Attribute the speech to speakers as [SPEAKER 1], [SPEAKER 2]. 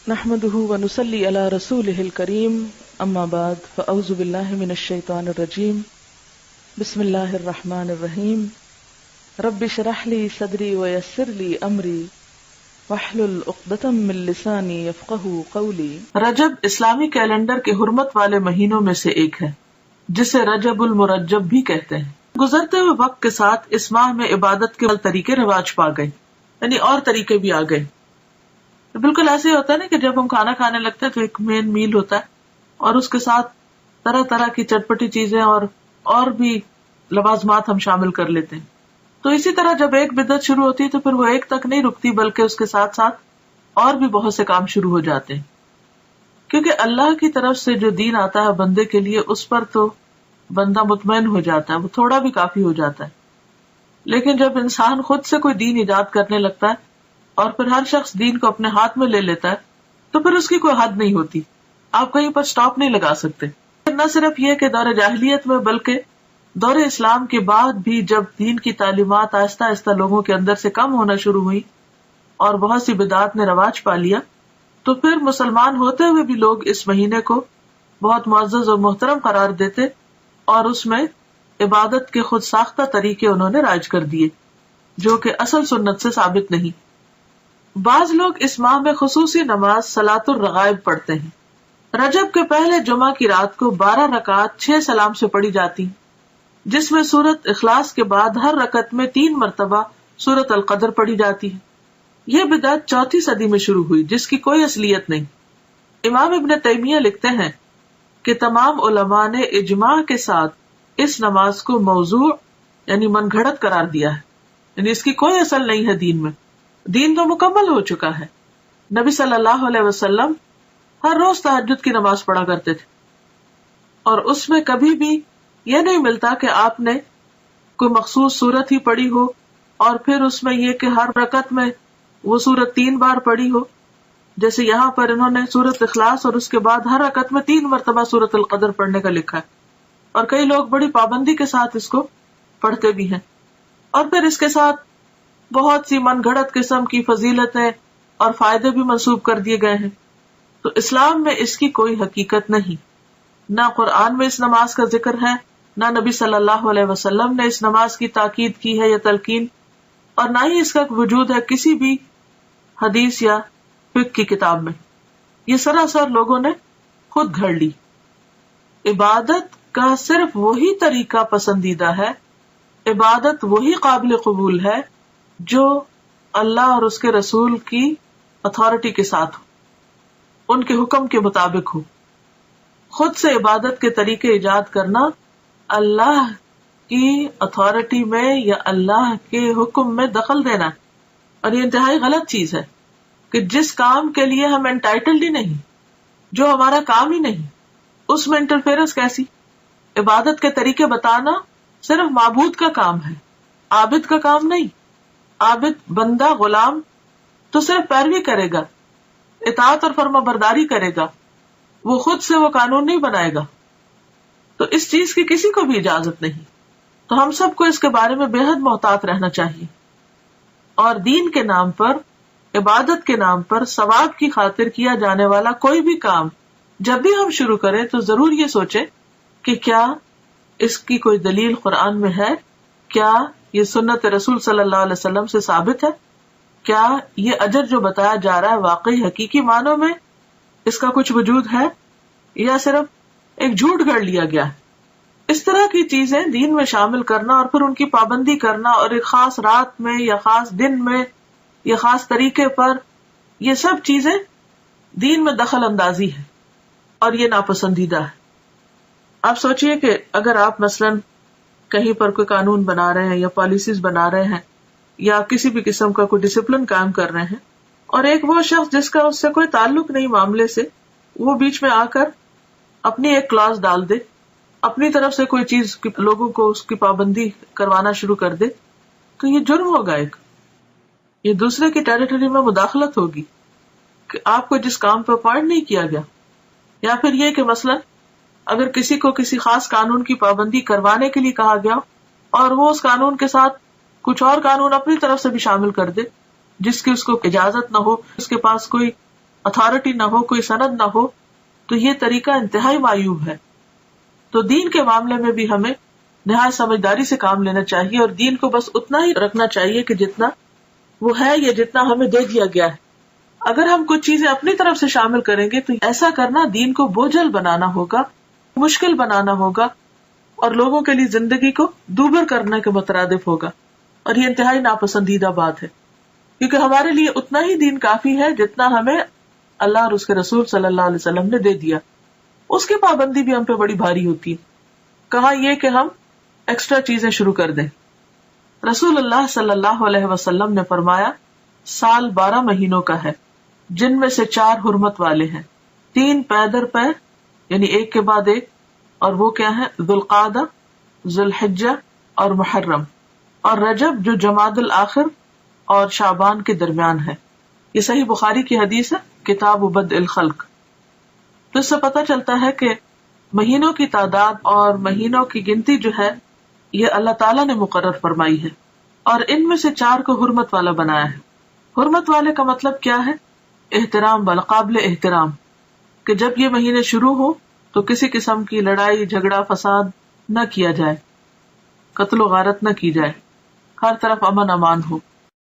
[SPEAKER 1] نحمده ونصلي على رسوله الكريم اما بعد فاعوذ بالله من الشيطان الرجيم بسم الله الرحمن الرحيم رب اشرح لي صدري ويسر لي امري واحلل عقدة من لساني يفقهوا قولي۔
[SPEAKER 2] رجب اسلامی کیلنڈر کے حرمت والے مہینوں میں سے ایک ہے جسے رجب المرجب بھی کہتے ہیں۔ گزرتے ہوئے وقت کے ساتھ اس ماہ میں عبادت کے طریقے رواج پا گئے، یعنی اور طریقے بھی آ گئے۔ بالکل ایسے ہی ہوتا ہے نا کہ جب ہم کھانا کھانے لگتے ہیں تو ایک مین میل ہوتا ہے اور اس کے ساتھ طرح طرح کی چٹپٹی چیزیں اور بھی لوازمات ہم شامل کر لیتے ہیں۔ تو اسی طرح جب ایک بدعت شروع ہوتی ہے تو پھر وہ ایک تک نہیں رکتی، بلکہ اس کے ساتھ ساتھ اور بھی بہت سے کام شروع ہو جاتے ہیں، کیونکہ اللہ کی طرف سے جو دین آتا ہے بندے کے لیے اس پر تو بندہ مطمئن ہو جاتا ہے، وہ تھوڑا بھی کافی ہو جاتا ہے۔ لیکن جب انسان خود سے کوئی دین ایجاد کرنے لگتا ہے اور پھر ہر شخص دین کو اپنے ہاتھ میں لے لیتا ہے تو پھر اس کی کوئی حد نہیں ہوتی، آپ کہیں پر سٹاپ نہیں لگا سکتے۔ نہ صرف یہ کہ دور جاہلیت میں بلکہ دور اسلام کے بعد بھی جب دین کی تعلیمات آہستہ آہستہ لوگوں کے اندر سے کم ہونا شروع ہوئی اور بہت سی بدعات نے رواج پا لیا، تو پھر مسلمان ہوتے ہوئے بھی لوگ اس مہینے کو بہت معزز اور محترم قرار دیتے اور اس میں عبادت کے خود ساختہ طریقے انہوں نے رائج کر دیے جو کہ اصل سنت سے ثابت نہیں۔ بعض لوگ اس ماہ میں خصوصی نماز صلاۃ الرغائب پڑھتے ہیں۔ رجب کے پہلے جمعہ کی رات کو 12 رکعات 6 سلام سے پڑھی جاتی، جس میں سورت اخلاص کے بعد ہر رکعت میں 3 مرتبہ سورت القدر پڑھی جاتی ہے۔ یہ بدعت 4 صدی میں شروع ہوئی جس کی کوئی اصلیت نہیں۔ امام ابن تیمیہ لکھتے ہیں کہ تمام علماء نے اجماع کے ساتھ اس نماز کو موضوع یعنی من گھڑت قرار دیا ہے، یعنی اس کی کوئی اصل نہیں ہے دین میں، دین تو مکمل ہو چکا ہے۔ نبی صلی اللہ علیہ وسلم ہر روز تہجد کی نماز پڑھا کرتے تھے اور اس میں کبھی بھی یہ نہیں ملتا کہ آپ نے کوئی مخصوص سورت ہی پڑھی ہو اور پھر اس میں یہ کہ ہر رکعت میں وہ سورت 3 بار پڑھی ہو، جیسے یہاں پر انہوں نے سورت اخلاص اور اس کے بعد ہر رکعت میں 3 مرتبہ سورت القدر پڑھنے کا لکھا ہے، اور کئی لوگ بڑی پابندی کے ساتھ اس کو پڑھتے بھی ہیں، اور پھر اس کے ساتھ بہت سی من گھڑت قسم کی فضیلتیں اور فائدے بھی منسوب کر دیے گئے ہیں۔ تو اسلام میں اس کی کوئی حقیقت نہیں، نہ قرآن میں اس نماز کا ذکر ہے، نہ نبی صلی اللہ علیہ وسلم نے اس نماز کی تاکید کی ہے یا تلقین، اور نہ ہی اس کا وجود ہے کسی بھی حدیث یا فقہ کی کتاب میں۔ یہ سراسر لوگوں نے خود گھڑ لی۔ عبادت کا صرف وہی طریقہ پسندیدہ ہے، عبادت وہی قابل قبول ہے جو اللہ اور اس کے رسول کی اتھارٹی کے ساتھ ہو، ان کے حکم کے مطابق ہو۔ خود سے عبادت کے طریقے ایجاد کرنا اللہ کی اتھارٹی میں یا اللہ کے حکم میں دخل دینا، اور یہ انتہائی غلط چیز ہے کہ جس کام کے لیے ہم انٹائٹلڈ ہی نہیں، جو ہمارا کام ہی نہیں، اس میں انٹرفیئرنس کیسی؟ عبادت کے طریقے بتانا صرف معبود کا کام ہے، عابد کا کام نہیں۔ عابد بندہ غلام تو صرف پیروی کرے گا، اطاعت اور فرما برداری کرے گا، وہ خود سے وہ قانون نہیں بنائے گا، تو اس چیز کی کسی کو بھی اجازت نہیں۔ تو ہم سب کو اس کے بارے میں بے حد محتاط رہنا چاہیے، اور دین کے نام پر، عبادت کے نام پر ثواب کی خاطر کیا جانے والا کوئی بھی کام جب بھی ہم شروع کریں تو ضرور یہ سوچیں کہ کیا اس کی کوئی دلیل قرآن میں ہے، کیا یہ سنت رسول صلی اللہ علیہ وسلم سے ثابت ہے، کیا یہ اجر جو بتایا جا رہا ہے واقعی حقیقی معنوں میں اس کا کچھ وجود ہے یا صرف ایک جھوٹ گھڑ لیا گیا ہے۔ اس طرح کی چیزیں دین میں شامل کرنا اور پھر ان کی پابندی کرنا اور ایک خاص رات میں یا خاص دن میں یا خاص طریقے پر، یہ سب چیزیں دین میں دخل اندازی ہے اور یہ ناپسندیدہ ہے۔ آپ سوچئے کہ اگر آپ مثلاً کہیں پر کوئی قانون بنا رہے ہیں یا پالیسیز بنا رہے ہیں یا کسی بھی قسم کا کوئی ڈسپلن قائم کر رہے ہیں، اور ایک وہ شخص جس کا اس سے کوئی تعلق نہیں معاملے سے، وہ بیچ میں آ کر اپنی ایک کلاس ڈال دے، اپنی طرف سے کوئی چیز لوگوں کو اس کی پابندی کروانا شروع کر دے، تو یہ جرم ہوگا، ایک یہ دوسرے کی ٹیریٹری میں مداخلت ہوگی کہ آپ کو جس کام پہ اپوائنٹ نہیں کیا گیا۔ یا پھر یہ کہ مثلا اگر کسی کو کسی خاص قانون کی پابندی کروانے کے لیے کہا گیا اور وہ اس قانون کے ساتھ کچھ اور قانون اپنی طرف سے بھی شامل کر دے جس کی اس کو اجازت نہ ہو، اس کے پاس کوئی اتھارٹی نہ ہو، کوئی سند نہ ہو، تو یہ طریقہ انتہائی معیوب ہے. تو دین کے معاملے میں بھی ہمیں نہایت سمجھداری سے کام لینا چاہیے، اور دین کو بس اتنا ہی رکھنا چاہیے کہ جتنا وہ ہے یا جتنا ہمیں دے دیا گیا ہے. اگر ہم کچھ چیزیں اپنی طرف سے شامل کریں گے تو ایسا کرنا دین کو بوجھل بنانا ہوگا، مشکل بنانا ہوگا، اور لوگوں کے لیے زندگی کو دوبر کرنے کے مترادف ہوگا. اور یہ انتہائی ناپسندیدہ بات ہے، کیونکہ ہمارے لیے اتنا ہی دین کافی ہے جتنا ہمیں اللہ اور اس کے رسول صلی اللہ علیہ وسلم نے دے دیا. اس کی پابندی بھی ہم پہ بڑی بھاری ہوتی ہے. کہاں یہ کہ ہم ایکسٹرا چیزیں شروع کر دیں. رسول اللہ صلی اللہ علیہ وسلم نے فرمایا، سال 12 مہینوں کا ہے، جن میں سے 4 حرمت والے ہیں، 3 پے در پے یعنی ایک کے بعد ایک، اور وہ کیا ہے؟ ذوالقعدہ، ذوالحجہ اور محرم، اور رجب جو جمادی الاخر اور شعبان کے درمیان ہے. یہ صحیح بخاری کی حدیث ہے، کتاب بدء الخلق. تو اس سے پتہ چلتا ہے کہ مہینوں کی تعداد اور مہینوں کی گنتی جو ہے یہ اللہ تعالیٰ نے مقرر فرمائی ہے، اور ان میں سے 4 کو حرمت والا بنایا ہے. حرمت والے کا مطلب کیا ہے؟ احترام والا، قابل احترام، کہ جب یہ مہینے شروع ہو تو کسی قسم کی لڑائی جھگڑا فساد نہ کیا جائے، قتل و غارت نہ کی جائے، ہر طرف امن امان ہو.